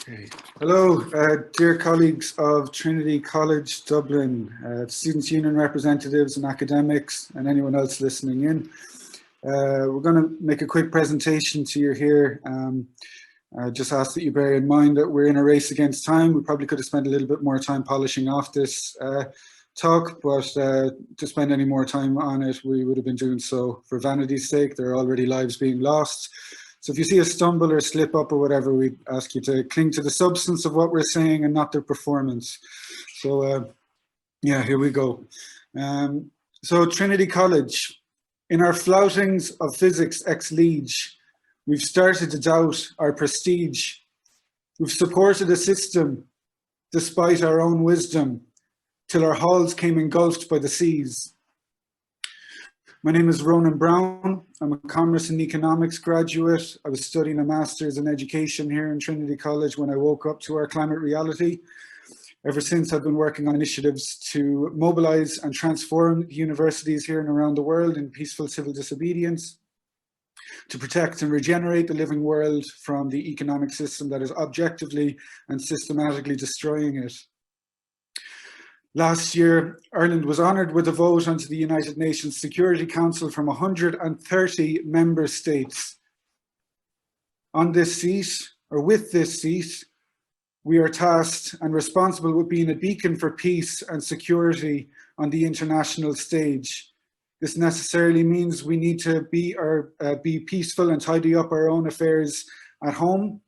Okay. Hello, dear colleagues of Trinity College Dublin, students' union representatives and academics, and anyone else listening in. We're going to make a quick presentation to you here. Just ask that you bear in mind that we're in a race against time. We probably could have spent a little bit more time polishing off this talk, but to spend any more time on it, we would have been doing so for vanity's sake. There are already lives being lost. So if you see a stumble or slip up or whatever, we ask you to cling to the substance of what we're saying and not the performance. So yeah, here we go. So Trinity College, in our floutings of physics ex lege, we've started to doubt our prestige. We've supported a system despite our own wisdom, till our halls came engulfed by the seas. My name is Ronan Brown. I'm a Commerce and Economics graduate. I was studying a Master's in Education here in Trinity College when I woke up to our climate reality. Ever since, I've been working on initiatives to mobilize and transform universities here and around the world in peaceful civil disobedience, to protect and regenerate the living world from the economic system that is objectively and systematically destroying it. Last year, Ireland was honoured with a vote onto the United Nations Security Council from 130 member states. On this seat, or with this seat, we are tasked and responsible with being a beacon for peace and security on the international stage. This necessarily means we need to be peaceful and tidy up our own affairs at home.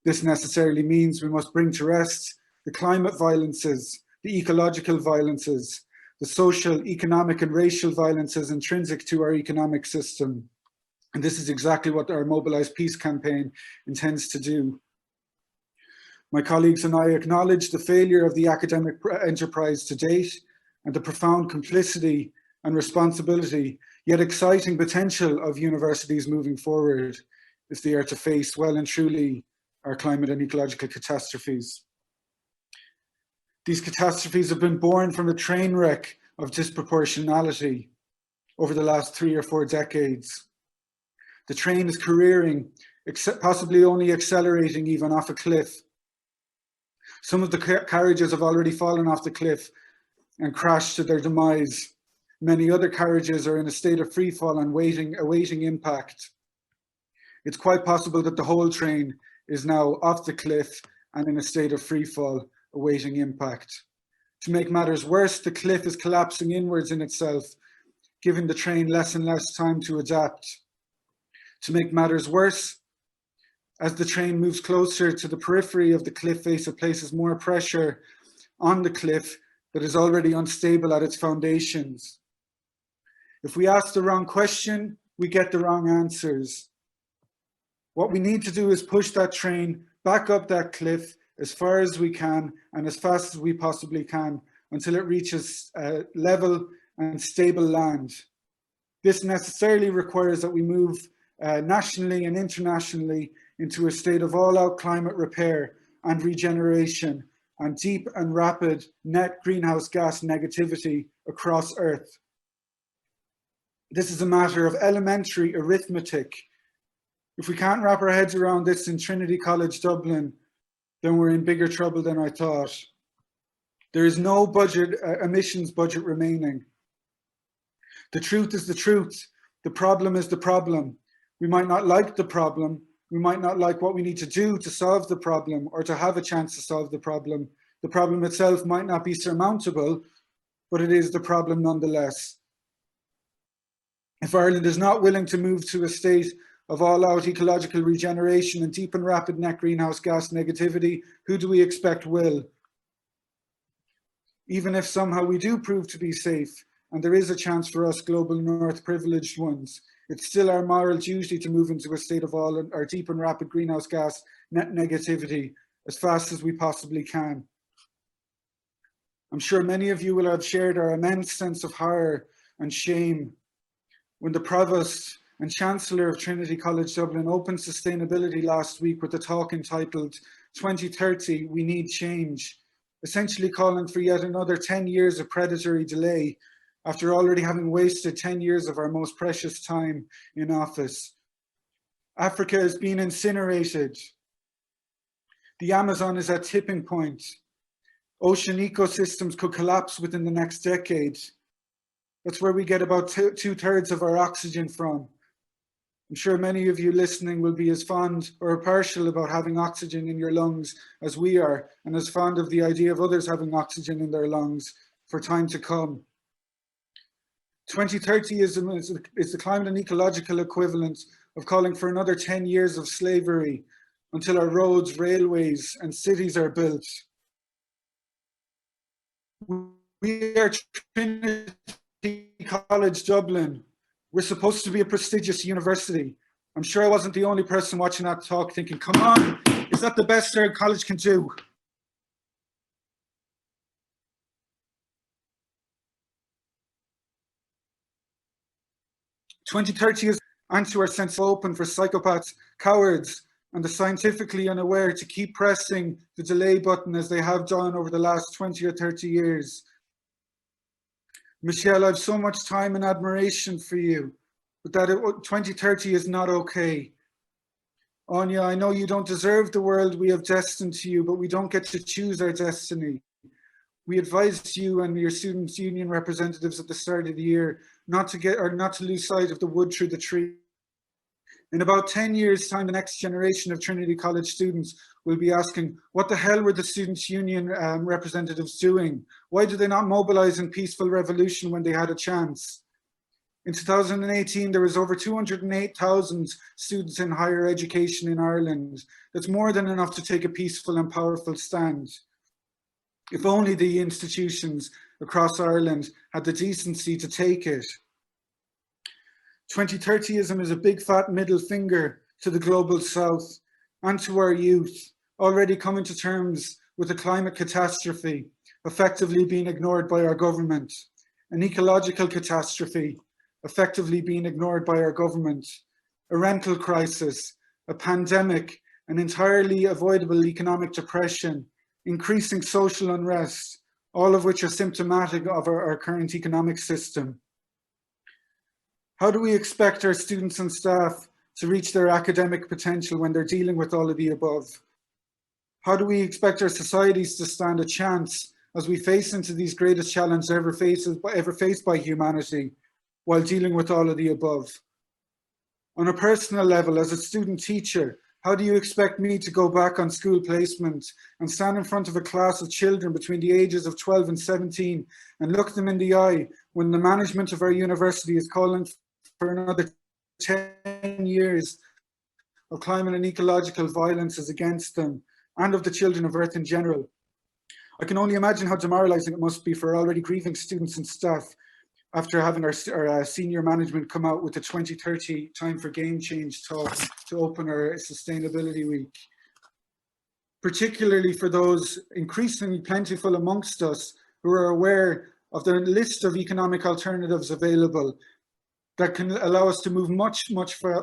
This necessarily means we must bring to rest the climate violences, the ecological violences, the social, economic and racial violences intrinsic to our economic system. And this is exactly what our Mobilise Peace campaign intends to do. My colleagues and I acknowledge the failure of the academic enterprise to date and the profound complicity and responsibility, yet exciting potential of universities moving forward if they are to face well and truly our climate and ecological catastrophes. These catastrophes have been born from a train wreck of disproportionality over the last 3 or 4 decades. The train is careering, possibly only accelerating even off a cliff. Some of the carriages have already fallen off the cliff and crashed to their demise. Many other carriages are in a state of free fall and awaiting impact. It's quite possible that the whole train is now off the cliff and in a state of free fall, awaiting impact. To make matters worse, the cliff is collapsing inwards in itself, giving the train less and less time to adapt. To make matters worse, as the train moves closer to the periphery of the cliff face, it places more pressure on the cliff that is already unstable at its foundations. If we ask the wrong question, we get the wrong answers. What we need to do is push that train back up that cliff as far as we can and as fast as we possibly can until it reaches level and stable land. This necessarily requires that we move nationally and internationally into a state of all-out climate repair and regeneration and deep and rapid net greenhouse gas negativity across Earth. This is a matter of elementary arithmetic. If we can't wrap our heads around this in Trinity College Dublin, then we're in bigger trouble than I thought. There is no emissions budget remaining. The truth is the truth. The problem is the problem. We might not like the problem. We might not like what we need to do to solve the problem or to have a chance to solve the problem. The problem itself might not be surmountable, but it is the problem nonetheless. If Ireland is not willing to move to a state of all-out ecological regeneration and deep and rapid net greenhouse gas negativity, who do we expect will? Even if somehow we do prove to be safe, and there is a chance for us global north privileged ones, it's still our moral duty to move into a state of all our deep and rapid greenhouse gas net negativity as fast as we possibly can. I'm sure many of you will have shared our immense sense of horror and shame when the Provost and Chancellor of Trinity College Dublin opened sustainability last week with a talk entitled 2030, We Need Change, essentially calling for yet another 10 years of predatory delay after already having wasted 10 years of our most precious time in office. Africa is being incinerated. The Amazon is at tipping point. Ocean ecosystems could collapse within the next decade. That's where we get about two-thirds of our oxygen from. I'm sure many of you listening will be as fond or partial about having oxygen in your lungs as we are, and as fond of the idea of others having oxygen in their lungs for time to come. 2030ism is the climate and ecological equivalent of calling for another 10 years of slavery until our roads, railways, and cities are built. We are Trinity College Dublin. We're supposed to be a prestigious university. I'm sure I wasn't the only person watching that talk thinking, come on, is that the best our college can do? "2030 is onto our sense open for psychopaths, cowards, and the scientifically unaware to keep pressing the delay button as they have done over the last 20 or 30 years. Michelle, I have so much time and admiration for you, but that 2030 is not okay. Anya, I know you don't deserve the world we have destined to you, but we don't get to choose our destiny. We advised you and your students' union representatives at the start of the year not to lose sight of the wood through the tree. In about 10 years' time, the next generation of Trinity College students will be asking, what the hell were the students' union representatives doing? Why did they not mobilize in peaceful revolution when they had a chance? In 2018, there was over 208,000 students in higher education in Ireland. That's more than enough to take a peaceful and powerful stand. If only the institutions across Ireland had the decency to take it. 2030ism is a big fat middle finger to the global south and to our youth, already coming to terms with a climate catastrophe effectively being ignored by our government, an ecological catastrophe effectively being ignored by our government, a rental crisis, a pandemic, an entirely avoidable economic depression, increasing social unrest, all of which are symptomatic of our current economic system. How do we expect our students and staff to reach their academic potential when they're dealing with all of the above? How do we expect our societies to stand a chance as we face into these greatest challenges ever faced by humanity while dealing with all of the above? On a personal level, as a student teacher, how do you expect me to go back on school placement and stand in front of a class of children between the ages of 12 and 17 and look them in the eye when the management of our university is calling for another 10 years of climate and ecological violences against them and of the children of Earth in general? I can only imagine how demoralizing it must be for already grieving students and staff after having our senior management come out with the 2030 Time for Game Change talk to open our Sustainability Week. Particularly for those increasingly plentiful amongst us who are aware of the list of economic alternatives available that can allow us to move much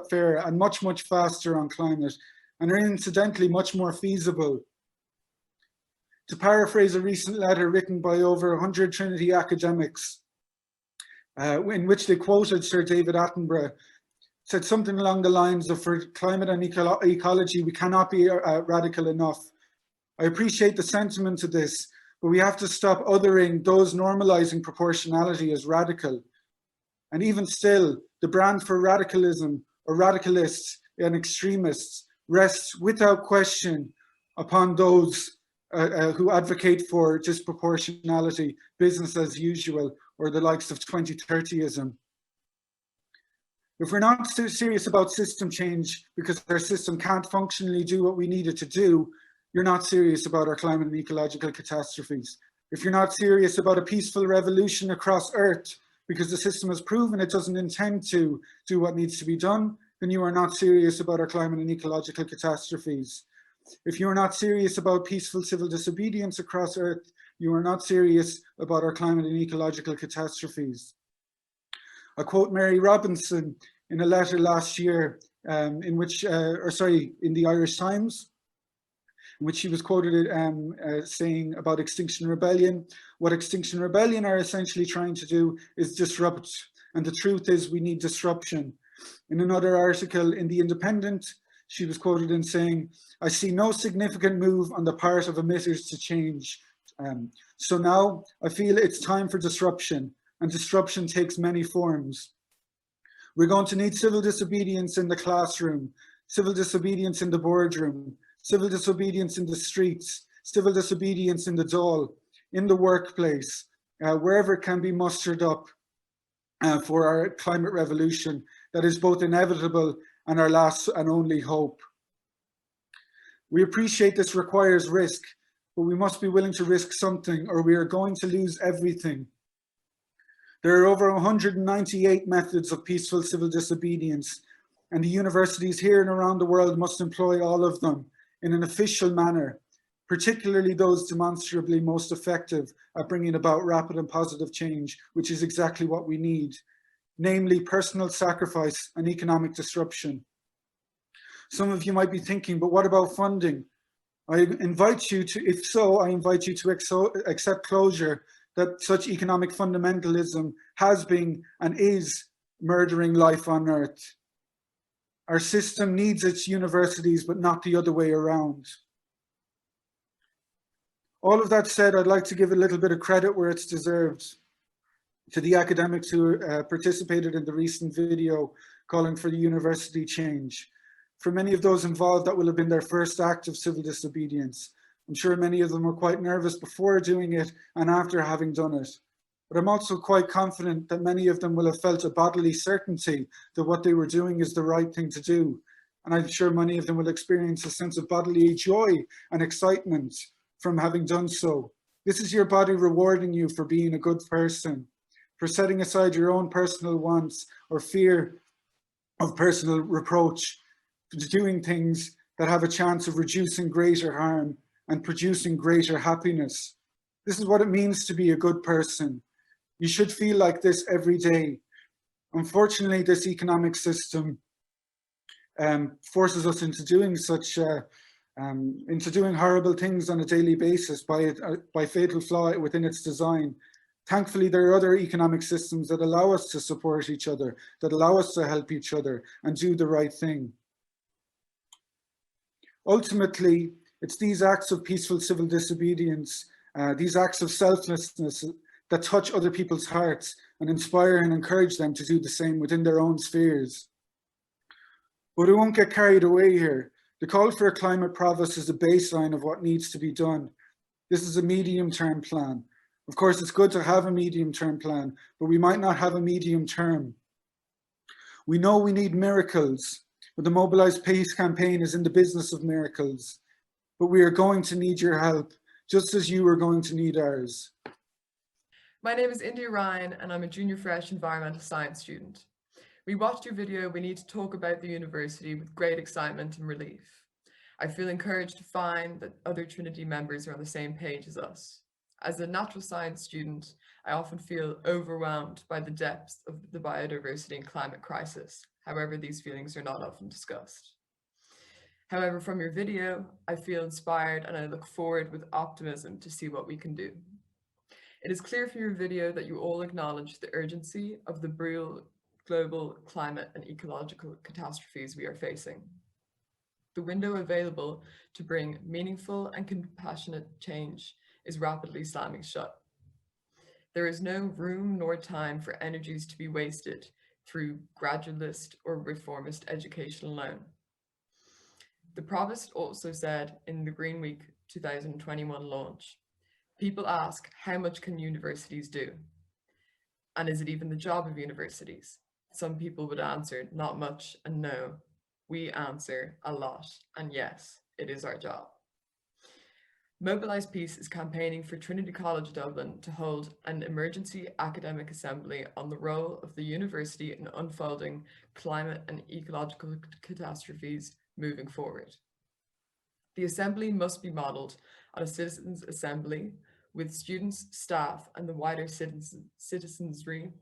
fairer and much faster on climate, and are incidentally much more feasible. To paraphrase a recent letter written by over 100 Trinity academics, in which they quoted Sir David Attenborough, said something along the lines of, for climate and ecology, we cannot be radical enough. I appreciate the sentiment of this, but we have to stop othering those normalizing proportionality as radical. And even still, the brand for radicalism or radicalists and extremists rests without question upon those who advocate for disproportionality, business as usual, or the likes of 2030ism. If we're not serious about system change because our system can't functionally do what we need it to do, you're not serious about our climate and ecological catastrophes. If you're not serious about a peaceful revolution across Earth because the system has proven it doesn't intend to do what needs to be done, then you are not serious about our climate and ecological catastrophes. If you are not serious about peaceful civil disobedience across Earth, you are not serious about our climate and ecological catastrophes. I quote Mary Robinson in a letter last year in the Irish Times, in which she was quoted saying about Extinction Rebellion, what Extinction Rebellion are essentially trying to do is disrupt. And the truth is we need disruption. In another article in The Independent, she was quoted in saying, "I see no significant move on the part of emitters to change. So now I feel it's time for disruption, and disruption takes many forms. We're going to need civil disobedience in the classroom, civil disobedience in the boardroom, civil disobedience in the streets, civil disobedience in the Dáil, in the workplace, wherever it can be mustered up for our climate revolution that is both inevitable and our last and only hope. We appreciate this requires risk, but we must be willing to risk something or we are going to lose everything. There are over 198 methods of peaceful civil disobedience, and the universities here and around the world must employ all of them in an official manner, particularly those demonstrably most effective at bringing about rapid and positive change, which is exactly what we need, namely personal sacrifice and economic disruption. Some of you might be thinking, but what about funding? I invite you to, if so, I invite you to accept closure that such economic fundamentalism has been and is murdering life on Earth. Our system needs its universities, but not the other way around. All of that said, I'd like to give a little bit of credit where it's deserved to the academics who participated in the recent video calling for the university change. For many of those involved, that will have been their first act of civil disobedience. I'm sure many of them were quite nervous before doing it and after having done it. But I'm also quite confident that many of them will have felt a bodily certainty that what they were doing is the right thing to do. And I'm sure many of them will experience a sense of bodily joy and excitement from having done so. This is your body rewarding you for being a good person, for setting aside your own personal wants or fear of personal reproach, for doing things that have a chance of reducing greater harm and producing greater happiness. This is what it means to be a good person. You should feel like this every day. Unfortunately, this economic system forces us into doing into doing horrible things on a daily basis by fatal flaw within its design. Thankfully, there are other economic systems that allow us to support each other, that allow us to help each other and do the right thing. Ultimately, it's these acts of peaceful civil disobedience, these acts of selflessness that touch other people's hearts and inspire and encourage them to do the same within their own spheres. But we won't get carried away here. The call for a climate provost is a baseline of what needs to be done. This is a medium-term plan. Of course, it's good to have a medium-term plan, but we might not have a medium term. We know we need miracles, but the Mobilise Peace campaign is in the business of miracles. But we are going to need your help, just as you are going to need ours. My name is India Ryan, and I'm a junior fresh environmental science student. We watched your video, We Need to Talk About the University, with great excitement and relief. I feel encouraged to find that other Trinity members are on the same page as us. As a natural science student, I often feel overwhelmed by the depths of the biodiversity and climate crisis. However, these feelings are not often discussed. However, from your video, I feel inspired and I look forward with optimism to see what we can do. It is clear from your video that you all acknowledge the urgency of the brutal global climate and ecological catastrophes we are facing. The window available to bring meaningful and compassionate change is rapidly slamming shut. There is no room nor time for energies to be wasted through gradualist or reformist education alone. The Provost also said in the Green Week 2021 launch, people ask, how much can universities do? And is it even the job of universities? Some people would answer, not much and no. We answer, a lot, and yes, it is our job. Mobilise Peace is campaigning for Trinity College Dublin to hold an emergency academic assembly on the role of the university in unfolding climate and ecological catastrophes moving forward. The assembly must be modelled on a citizens' assembly with students, staff, and the wider citizenry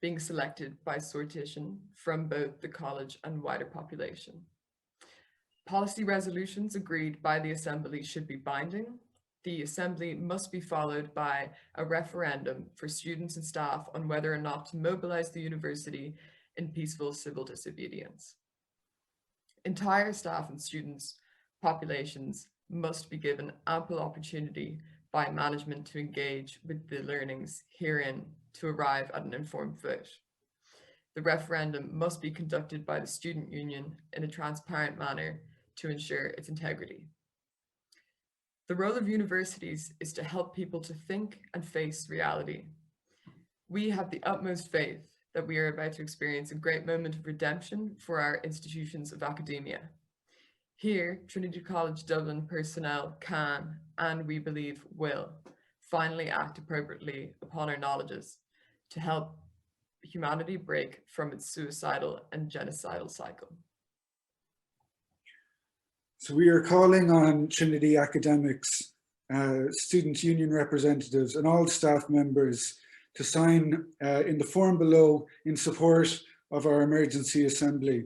being selected by sortition from both the college and wider population. Policy resolutions agreed by the Assembly should be binding. The Assembly must be followed by a referendum for students and staff on whether or not to mobilise the university in peaceful civil disobedience. Entire staff and students populations must be given ample opportunity by management to engage with the learnings herein to arrive at an informed vote. The referendum must be conducted by the student union in a transparent manner to ensure its integrity. The role of universities is to help people to think and face reality. We have the utmost faith that we are about to experience a great moment of redemption for our institutions of academia. Here, Trinity College Dublin personnel can, and we believe will, finally act appropriately upon our knowledges to help humanity break from its suicidal and genocidal cycle. So we are calling on Trinity academics, student union representatives and all staff members to sign in the form below in support of our emergency assembly.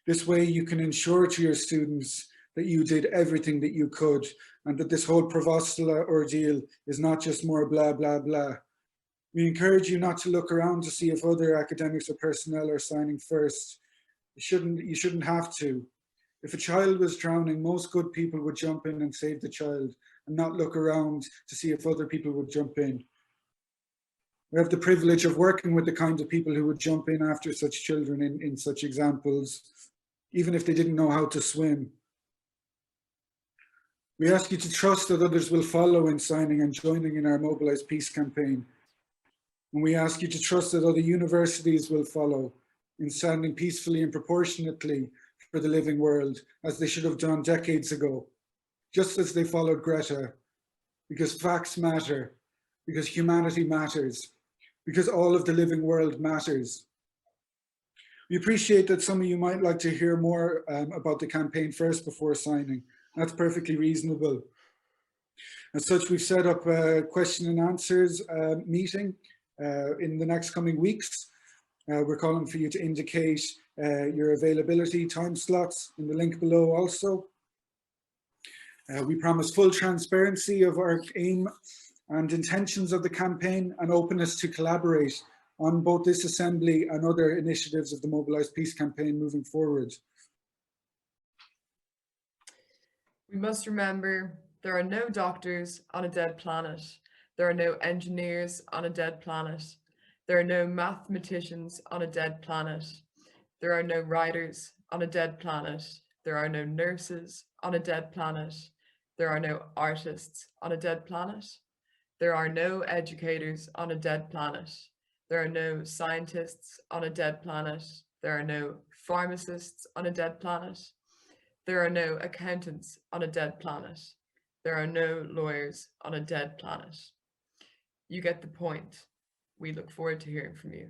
This way you can ensure to your students that you did everything that you could and that this whole Provostala ordeal is not just more blah, blah, blah. We encourage you not to look around to see if other academics or personnel are signing first. You shouldn't have to. If a child was drowning, most good people would jump in and save the child and not look around to see if other people would jump in. We have the privilege of working with the kind of people who would jump in after such children in such examples, even if they didn't know how to swim. We ask you to trust that others will follow in signing and joining in our Mobilise Peace campaign. And we ask you to trust that other universities will follow in standing peacefully and proportionately for the living world, as they should have done decades ago, just as they followed Greta, because facts matter, because humanity matters, because all of the living world matters. We appreciate that some of you might like to hear more about the campaign first before signing. That's perfectly reasonable. As such, we've set up a question and answers meeting in the next coming weeks. We're calling for you to indicate your availability time slots in the link below also. We promise full transparency of our aim and intentions of the campaign and openness to collaborate on both this assembly and other initiatives of the Mobilise Peace campaign moving forward. We must remember there are no doctors on a dead planet. There are no engineers on a dead planet. There are no mathematicians on a dead planet. There are no writers on a dead planet. There are no nurses on a dead planet. There are no artists on a dead planet. There are no educators on a dead planet. There are no scientists on a dead planet. There are no pharmacists on a dead planet. There are no accountants on a dead planet. There are no lawyers on a dead planet. You get the point. We look forward to hearing from you.